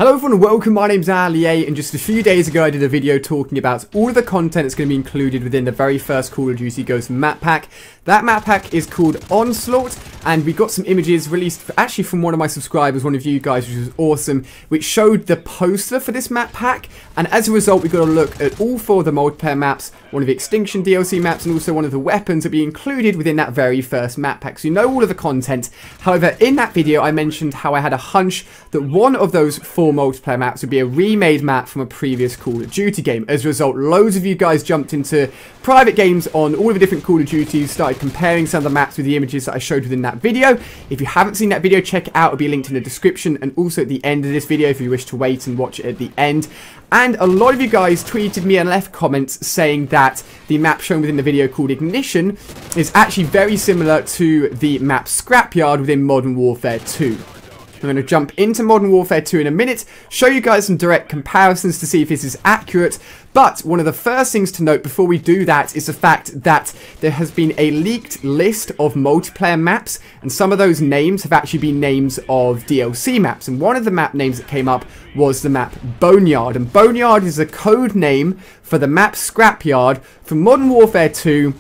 Hello everyone and welcome, my name's Ali, and just a few days ago I did a video talking about all of the content that's going to be included within the very first Call of Duty Ghosts map pack. That map pack is called Onslaught, and we got some images released actually from one of my subscribers, one of you guys, which was awesome, which showed the poster for this map pack, and as a result we got a look at all four of the multiplayer maps, one of the Extinction DLC maps, and also one of the weapons that will be included within that very first map pack. So you know all of the content. However, in that video I mentioned how I had a hunch that one of those four multiplayer maps would be a remade map from a previous Call of Duty game. As a result, loads of you guys jumped into private games on all of the different Call of Duties, started comparing some of the maps with the images that I showed within that video. If you haven't seen that video, check it out. It'll be linked in the description and also at the end of this video if you wish to wait and watch it at the end. And a lot of you guys tweeted me and left comments saying that the map shown within the video called Ignition is actually very similar to the map Scrapyard within Modern Warfare 2. I'm going to jump into Modern Warfare 2 in a minute, show you guys some direct comparisons to see if this is accurate, but one of the first things to note before we do that is the fact that there has been a leaked list of multiplayer maps, and some of those names have actually been names of DLC maps, and one of the map names that came up was the map Boneyard, and Boneyard is a code name for the map Scrapyard from Modern Warfare 2.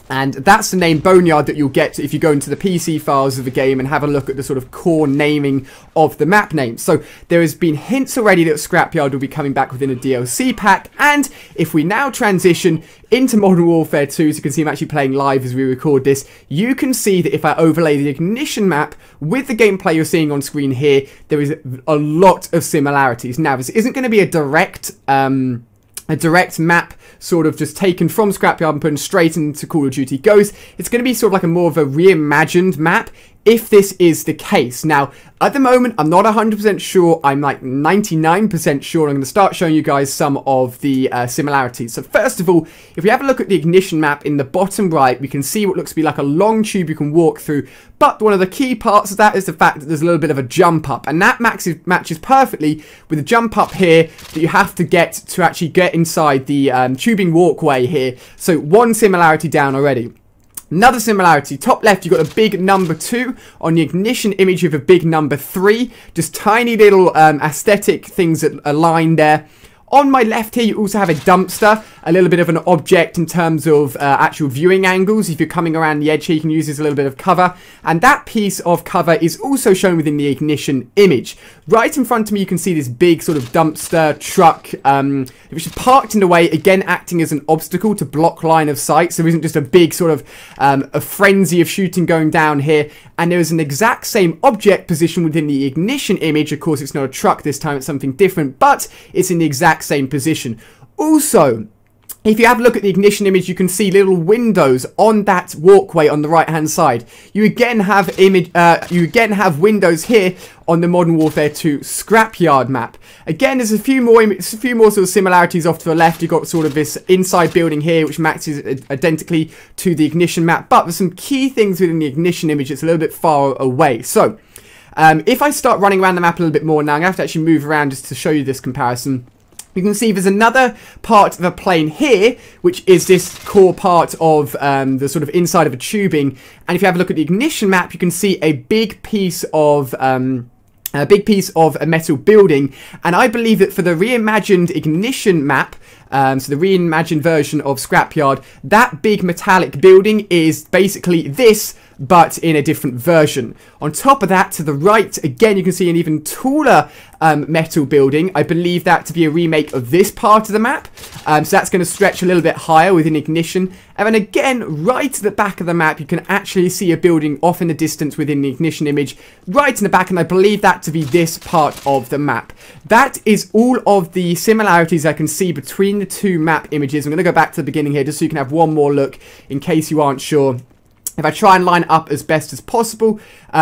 And that's the name Boneyard that you'll get if you go into the PC files of the game and have a look at the sort of core naming of the map name. So there has been hints already that Scrapyard will be coming back within a DLC pack. And if we now transition into Modern Warfare 2, so you can see I'm actually playing live as we record this, you can see that if I overlay the Ignition map with the gameplay you're seeing on screen here, there is a lot of similarities. Now, this isn't going to be a direct map sort of just taken from Scrapyard and put straight into Call of Duty Ghosts. It's going to be sort of like a more of a reimagined map if this is the case. Now, at the moment, I'm not 100% sure. I'm like 99% sure. I'm going to start showing you guys some of the similarities. So first of all, if we have a look at the Ignition map in the bottom right, we can see what looks to be like a long tube you can walk through. But one of the key parts of that is the fact that there's a little bit of a jump up. And that matches perfectly with the jump up here that you have to get to actually get inside the tubing walkway here. So one similarity down already. Another similarity, top left you've got a big number 2, on the Ignition image you have a big number 3, just tiny little aesthetic things that align there. On my left here you also have a dumpster, a little bit of an object in terms of actual viewing angles. If you're coming around the edge here you can use this as a little bit of cover, and that piece of cover is also shown within the Ignition image. Right in front of me you can see this big sort of dumpster truck which is parked in the way, again acting as an obstacle to block line of sight, so there isn't just a big sort of a frenzy of shooting going down here. And there is an exact same object position within the Ignition image. Of course it's not a truck this time, it's something different, but it's in the exact same position. Also, if you have a look at the Ignition image, you can see little windows on that walkway on the right hand side. You again have windows here on the Modern Warfare 2 Scrapyard map. Again, there's a few more sort of similarities off to the left. You've got sort of this inside building here, which matches identically to the Ignition map, but there's some key things within the Ignition image that's a little bit far away. So, if I start running around the map a little bit more now, I'm going to have to actually move around just to show you this comparison. You can see there's another part of a plane here, which is this core part of the sort of inside of a tubing. And if you have a look at the Ignition map, you can see a big piece of a metal building. And I believe that for the reimagined Ignition map, so the reimagined version of Scrapyard, that big metallic building is basically this, but in a different version. On top of that, to the right, again, you can see an even taller metal building. I believe that to be a remake of this part of the map. So that's going to stretch a little bit higher within Ignition. And then again, right at the back of the map, you can actually see a building off in the distance within the Ignition image, right in the back, and I believe that to be this part of the map. That is all of the similarities I can see between the two map images. I'm going to go back to the beginning here just so you can have one more look in case you aren't sure. If I try and line it up as best as possible,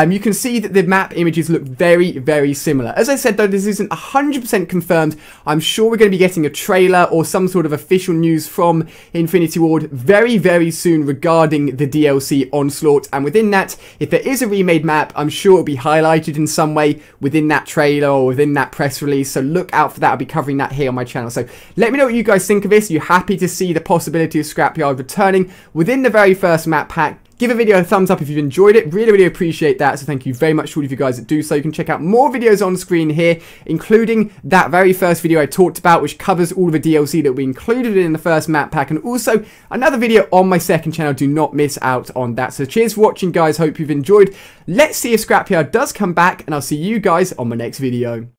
you can see that the map images look very, very similar. As I said, though, this isn't 100% confirmed. I'm sure we're going to be getting a trailer or some sort of official news from Infinity Ward very, very soon regarding the DLC Onslaught. And within that, if there is a remade map, I'm sure it'll be highlighted in some way within that trailer or within that press release. So look out for that. I'll be covering that here on my channel. So let me know what you guys think of this. Are you happy to see the possibility of Scrapyard returning within the very first map pack? Give a video a thumbs up if you've enjoyed it. Really, really appreciate that. So thank you very much to all of you guys that do so. You can check out more videos on screen here, including that very first video I talked about, which covers all of the DLC that we included in the first map pack, and also another video on my second channel. Do not miss out on that. So cheers for watching, guys. Hope you've enjoyed. Let's see if Scrapyard does come back, and I'll see you guys on my next video.